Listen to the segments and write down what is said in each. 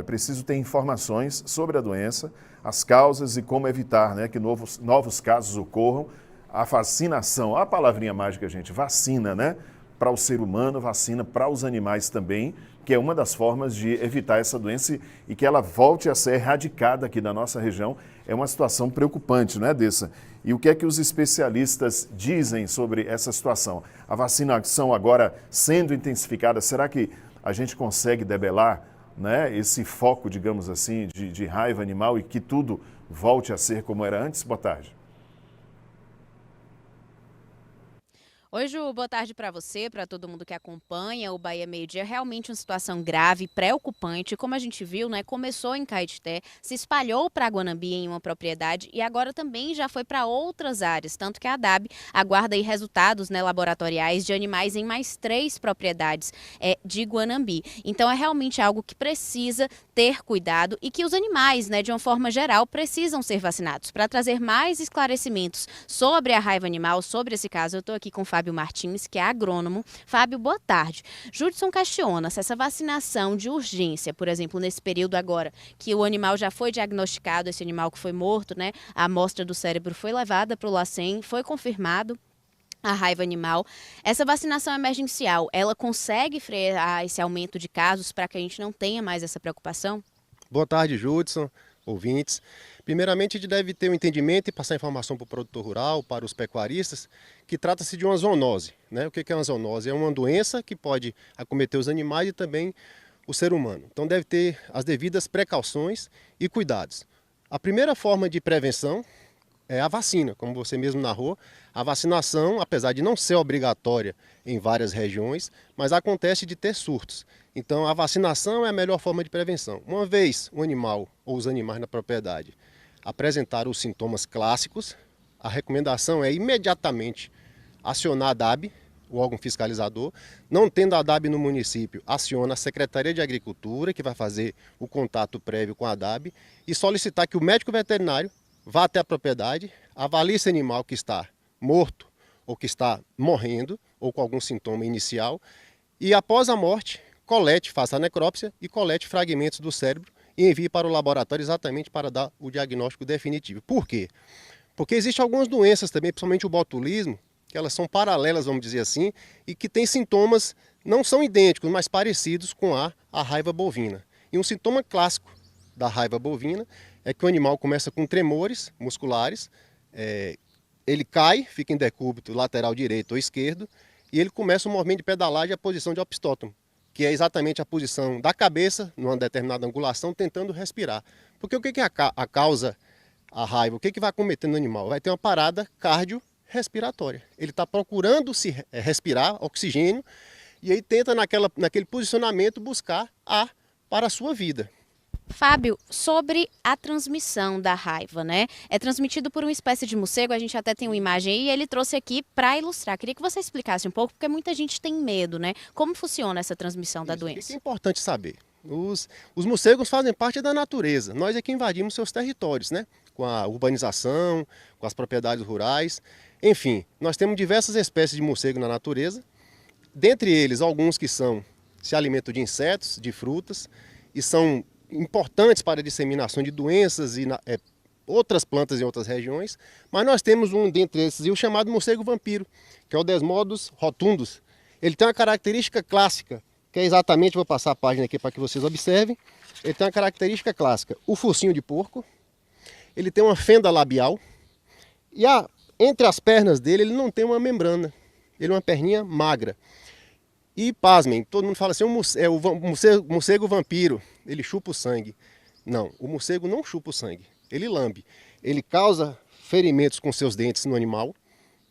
É preciso ter informações sobre a doença, as causas e como evitar, né, que novos casos ocorram. A vacinação, a palavrinha mágica, gente, vacina, né? Para o ser humano, vacina para os animais também, que é uma das formas de evitar essa doença e que ela volte a ser erradicada aqui da nossa região. É uma situação preocupante, não é, Dessa? E o que é que os especialistas dizem sobre essa situação? A vacinação agora sendo intensificada, será que a gente consegue debelar, né, esse foco, digamos assim, de raiva animal e que tudo volte a ser como era antes? Boa tarde. Oi, Ju, boa tarde para você, para todo mundo que acompanha o Bahia Meio Dia. Realmente uma situação grave, preocupante. Como a gente viu, né, começou em Caetité, se espalhou para Guanambi em uma propriedade e agora também já foi para outras áreas. Tanto que a ADAB aguarda aí resultados, né, laboratoriais de animais em mais 3 propriedades de Guanambi. Então é realmente algo que precisa ter cuidado e que os animais, né, de uma forma geral, precisam ser vacinados. Para trazer mais esclarecimentos sobre a raiva animal, sobre esse caso, eu estou aqui com o Fábio Martins, que é agrônomo. Fábio, boa tarde. Judson questiona se essa vacinação de urgência, por exemplo, nesse período agora, que o animal já foi diagnosticado, esse animal que foi morto, né? A amostra do cérebro foi levada para o LACEN, foi confirmado a raiva animal. Essa vacinação emergencial, ela consegue frear esse aumento de casos para que a gente não tenha mais essa preocupação? Boa tarde, Judson, ouvintes. Primeiramente, a gente deve ter um entendimento e passar informação para o produtor rural, para os pecuaristas, que trata-se de uma zoonose, né? O que é uma zoonose? É uma doença que pode acometer os animais e também o ser humano. Então deve ter as devidas precauções e cuidados. A primeira forma de prevenção é a vacina, como você mesmo narrou. A vacinação, apesar de não ser obrigatória em várias regiões, mas acontece de ter surtos. Então a vacinação é a melhor forma de prevenção. Uma vez o animal ou os animais na propriedade apresentaram os sintomas clássicos, a recomendação é imediatamente acionar a ADAB, o órgão fiscalizador. Não tendo a ADAB no município, aciona a Secretaria de Agricultura, que vai fazer o contato prévio com a ADAB, e solicitar que o médico veterinário vá até a propriedade, avalie esse animal que está morto ou que está morrendo ou com algum sintoma inicial e após a morte faça a necrópsia e colete fragmentos do cérebro e envie para o laboratório exatamente para dar o diagnóstico definitivo. Por quê? Porque existem algumas doenças também, principalmente o botulismo, que elas são paralelas, vamos dizer assim, e que têm sintomas, não são idênticos, mas parecidos com a raiva bovina. E um sintoma clássico da raiva bovina é que o animal começa com tremores musculares, ele cai, fica em decúbito lateral direito ou esquerdo, e ele começa o movimento de pedalagem e a posição de opistótomo, que é exatamente a posição da cabeça, numa determinada angulação, tentando respirar. Porque o que é a causa a raiva? O que vai acometer no animal? Vai ter uma parada cardiorrespiratória. Ele está procurando se respirar oxigênio e aí tenta naquele posicionamento buscar ar para a sua vida. Fábio, sobre a transmissão da raiva, né? É transmitido por uma espécie de morcego, a gente até tem uma imagem aí, e ele trouxe aqui para ilustrar. Queria que você explicasse um pouco, porque muita gente tem medo, né? Como funciona essa transmissão da doença? O que é importante saber? Os morcegos fazem parte da natureza. Nós é que invadimos seus territórios, né? Com a urbanização, com as propriedades rurais. Enfim, nós temos diversas espécies de morcego na natureza. Dentre eles, alguns que se alimentam de insetos, de frutas, e são importantes para a disseminação de doenças e outras plantas em outras regiões, mas nós temos um dentre esses, o chamado morcego vampiro, que é o Desmodus rotundus. Ele tem uma característica clássica, que é exatamente, vou passar a página aqui para que vocês observem, ele tem uma característica clássica, o focinho de porco, ele tem uma fenda labial, e entre as pernas dele ele não tem uma membrana, ele é uma perninha magra. E pasmem, todo mundo fala assim, o morcego vampiro, ele chupa o sangue. Não, o morcego não chupa o sangue, ele lambe. Ele causa ferimentos com seus dentes no animal,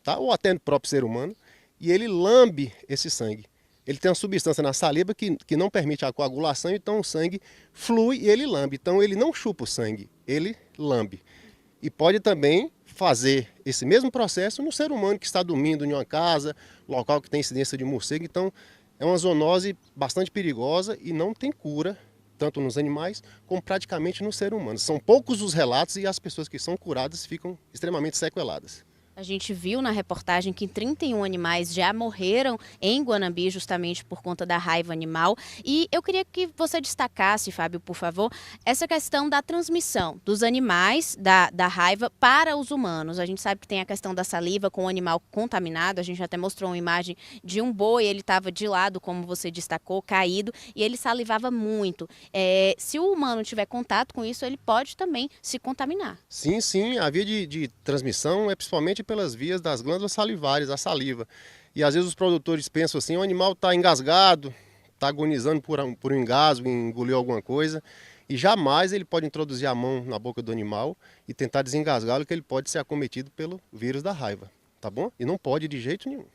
tá? Ou até no próprio ser humano, e ele lambe esse sangue. Ele tem uma substância na saliva que não permite a coagulação, então o sangue flui e ele lambe. Então ele não chupa o sangue, ele lambe. E pode também fazer esse mesmo processo no ser humano que está dormindo em uma casa, local que tem incidência de morcego. Então é uma zoonose bastante perigosa e não tem cura, tanto nos animais como praticamente no ser humano. São poucos os relatos e as pessoas que são curadas ficam extremamente sequeladas. A gente viu na reportagem que 31 animais já morreram em Guanambi justamente por conta da raiva animal. E eu queria que você destacasse, Fábio, por favor, essa questão da transmissão dos animais da raiva para os humanos. A gente sabe que tem a questão da saliva com o animal contaminado. A gente até mostrou uma imagem de um boi, ele estava de lado, como você destacou, caído, e ele salivava muito. Se o humano tiver contato com isso, ele pode também se contaminar. Sim, sim, a via de transmissão é principalmente pelas vias das glândulas salivares, a saliva. E às vezes os produtores pensam assim, o animal está engasgado, está agonizando por um engasgo, engoliu alguma coisa, e jamais ele pode introduzir a mão na boca do animal e tentar desengasgá-lo, que ele pode ser acometido pelo vírus da raiva, tá bom? E não pode de jeito nenhum.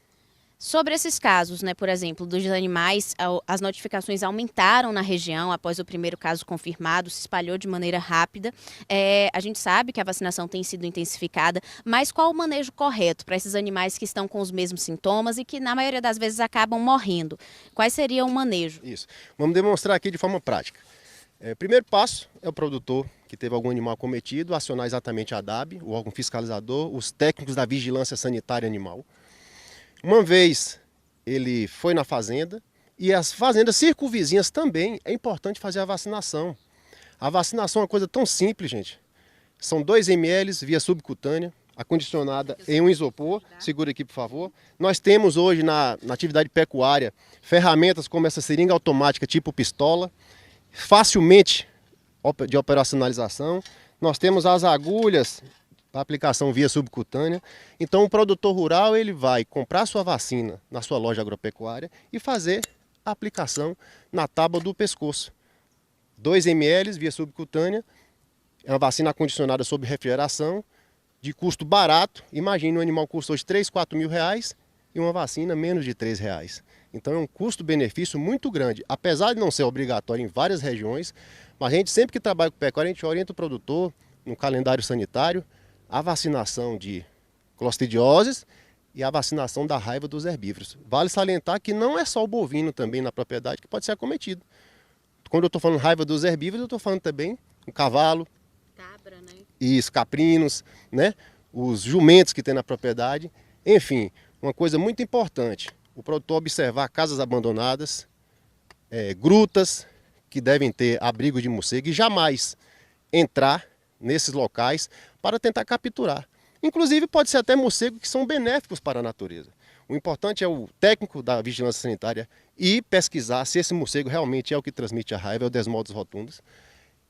Sobre esses casos, né, por exemplo, dos animais, as notificações aumentaram na região após o primeiro caso confirmado, se espalhou de maneira rápida. A gente sabe que a vacinação tem sido intensificada, mas qual o manejo correto para esses animais que estão com os mesmos sintomas e que, na maioria das vezes, acabam morrendo? Quais seria o manejo? Isso. Vamos demonstrar aqui de forma prática. Primeiro passo é o produtor que teve algum animal cometido, acionar exatamente a DAB, o órgão fiscalizador, os técnicos da vigilância sanitária animal. Uma vez ele foi na fazenda, e as fazendas circunvizinhas também, é importante fazer a vacinação. A vacinação é uma coisa tão simples, gente. São 2 ml via subcutânea, acondicionada em um isopor. Segura aqui, por favor. Nós temos hoje na atividade pecuária ferramentas como essa seringa automática tipo pistola, facilmente de operacionalização. Nós temos as agulhas a aplicação via subcutânea. Então o produtor rural ele vai comprar sua vacina na sua loja agropecuária e fazer a aplicação na tábua do pescoço. 2 ml via subcutânea, é uma vacina acondicionada sob refrigeração, de custo barato. Imagine, um animal custa hoje 3, 4 mil reais e uma vacina menos de 3 reais. Então é um custo-benefício muito grande, apesar de não ser obrigatório em várias regiões, mas a gente sempre que trabalha com pecuária, a gente orienta o produtor no calendário sanitário a vacinação de clostridioses e a vacinação da raiva dos herbívoros. Vale salientar que não é só o bovino também na propriedade que pode ser acometido. Quando eu estou falando raiva dos herbívoros, eu estou falando também o cavalo, Cabra, né? E os caprinos, né? Os jumentos que tem na propriedade. Enfim, uma coisa muito importante, o produtor observar casas abandonadas, grutas que devem ter abrigo de morcego e jamais entrar nesses locais para tentar capturar. Inclusive pode ser até morcegos que são benéficos para a natureza. O importante é o técnico da vigilância sanitária ir pesquisar se esse morcego realmente é o que transmite a raiva, é o Desmodos rotundus.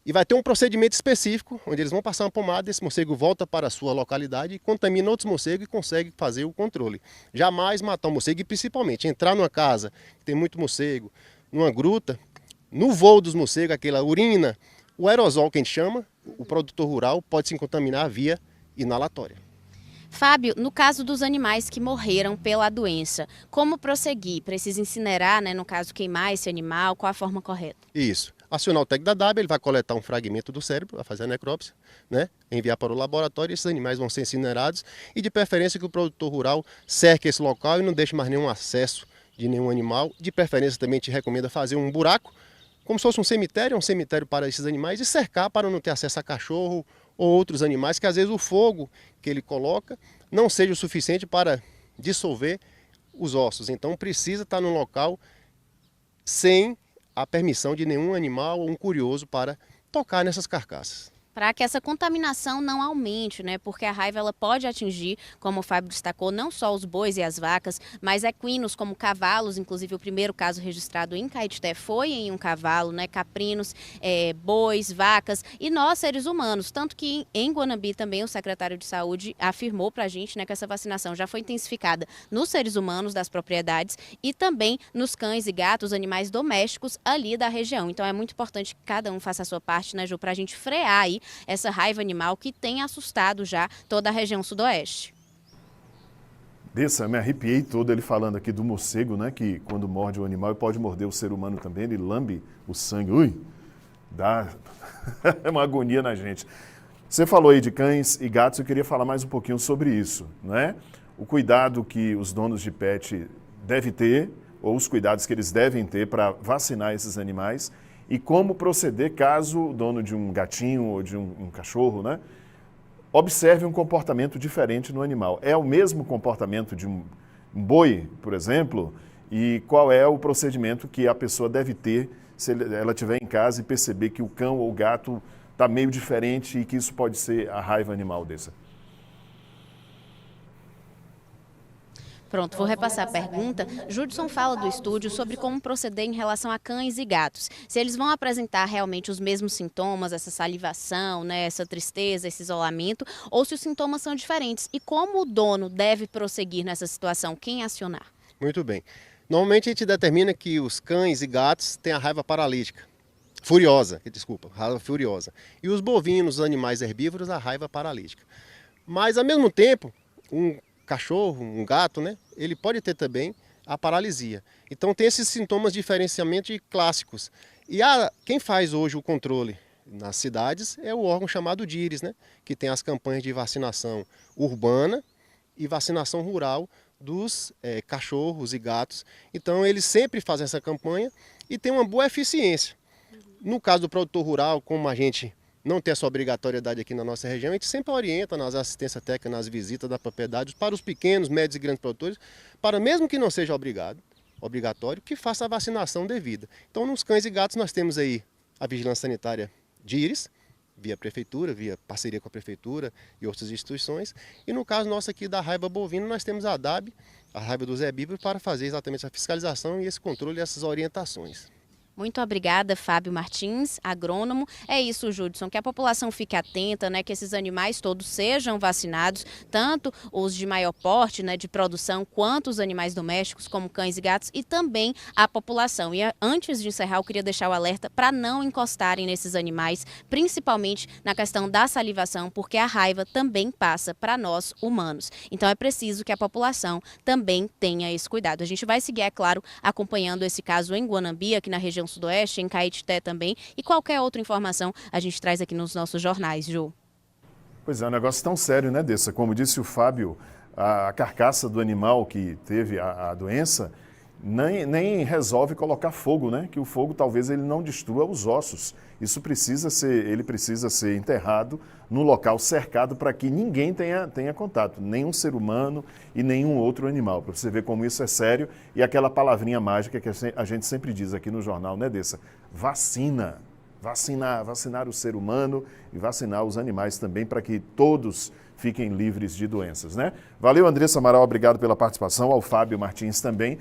E vai ter um procedimento específico, onde eles vão passar uma pomada, esse morcego volta para a sua localidade, contamina outros morcegos e consegue fazer o controle. Jamais matar um morcego e principalmente entrar numa casa que tem muito morcego, numa gruta, no voo dos morcegos, aquela urina, o aerosol que a gente chama, o produtor rural pode se contaminar via inalatória. Fábio, no caso dos animais que morreram pela doença, como prosseguir? Precisa incinerar, né? No caso, queimar esse animal? Qual a forma correta? Isso. Acionar o técnico da DAB, ele vai coletar um fragmento do cérebro, vai fazer a necrópsia, né? Enviar para o laboratório, esses animais vão ser incinerados e de preferência que o produtor rural cerque esse local e não deixe mais nenhum acesso de nenhum animal. De preferência também te recomenda fazer um buraco, como se fosse um cemitério para esses animais e cercar para não ter acesso a cachorro ou outros animais, que às vezes o fogo que ele coloca não seja o suficiente para dissolver os ossos. Então precisa estar num local sem a permissão de nenhum animal ou um curioso para tocar nessas carcaças. Para que essa contaminação não aumente, né? Porque a raiva ela pode atingir, como o Fábio destacou, não só os bois e as vacas, mas equinos como cavalos. Inclusive o primeiro caso registrado em Caetité foi em um cavalo, né? Caprinos, bois, vacas e nós seres humanos. Tanto que em Guanambi também o secretário de saúde afirmou para a gente, né, que essa vacinação já foi intensificada nos seres humanos das propriedades e também nos cães e gatos, animais domésticos ali da região. Então é muito importante que cada um faça a sua parte, né, Ju, para a gente frear aí essa raiva animal que tem assustado já toda a região sudoeste. Dessa, me arrepiei todo ele falando aqui do morcego, né? Que quando morde o animal, ele pode morder o ser humano também, ele lambe o sangue. Ui, dá uma agonia na gente. Você falou aí de cães e gatos, eu queria falar mais um pouquinho sobre isso, né? O cuidado que os donos de pet devem ter, ou os cuidados que eles devem ter para vacinar esses animais, e como proceder caso o dono de um gatinho ou de um cachorro, né, observe um comportamento diferente no animal. É o mesmo comportamento de um boi, por exemplo, e qual é o procedimento que a pessoa deve ter se ela estiver em casa e perceber que o cão ou o gato está meio diferente e que isso pode ser a raiva animal dessa. Pronto, vou repassar a pergunta. Judson fala do estúdio sobre como proceder em relação a cães e gatos. Se eles vão apresentar realmente os mesmos sintomas, essa salivação, né, essa tristeza, esse isolamento, ou se os sintomas são diferentes. E como o dono deve prosseguir nessa situação? Quem acionar? Muito bem. Normalmente a gente determina que os cães e gatos têm a raiva paralítica. Raiva furiosa. E os bovinos, os animais herbívoros, a raiva paralítica. Mas, ao mesmo tempo, um cachorro, um gato, né, ele pode ter também a paralisia. Então tem esses sintomas diferenciamente clássicos. E quem faz hoje o controle nas cidades é o órgão chamado DIRES, né, que tem as campanhas de vacinação urbana e vacinação rural dos cachorros e gatos. Então eles sempre fazem essa campanha e tem uma boa eficiência. No caso do produtor rural, como a gente não tem essa obrigatoriedade aqui na nossa região, a gente sempre orienta nas assistências técnicas, nas visitas da propriedade, para os pequenos, médios e grandes produtores, para mesmo que não seja obrigatório, que faça a vacinação devida. Então, nos cães e gatos, nós temos aí a vigilância sanitária DIRES, via prefeitura, via parceria com a prefeitura e outras instituições. E no caso nosso aqui da raiva bovina, nós temos a DAB, a raiva dos herbívoros, para fazer exatamente essa fiscalização e esse controle e essas orientações. Muito obrigada, Fábio Martins, agrônomo. É isso, Judson, que a população fique atenta, né, que esses animais todos sejam vacinados, tanto os de maior porte, né, de produção, quanto os animais domésticos, como cães e gatos, e também a população. E antes de encerrar, eu queria deixar o alerta para não encostarem nesses animais, principalmente na questão da salivação, porque a raiva também passa para nós, humanos. Então é preciso que a população também tenha esse cuidado. A gente vai seguir, é claro, acompanhando esse caso em Guanambi, aqui na região sudoeste, em Caetité também, e qualquer outra informação a gente traz aqui nos nossos jornais, Ju. Pois é, um negócio tão sério, né, Dessa? Como disse o Fábio, a carcaça do animal que teve a doença nem resolve colocar fogo, né? Que o fogo talvez ele não destrua os ossos. Ele precisa ser enterrado no local cercado para que ninguém tenha contato, nenhum ser humano e nenhum outro animal. Para você ver como isso é sério e aquela palavrinha mágica que a gente sempre diz aqui no jornal, né, Dessa? Vacina. Vacinar o ser humano e vacinar os animais também para que todos fiquem livres de doenças, né? Valeu, Andressa Amaral, obrigado pela participação, ao Fábio Martins também.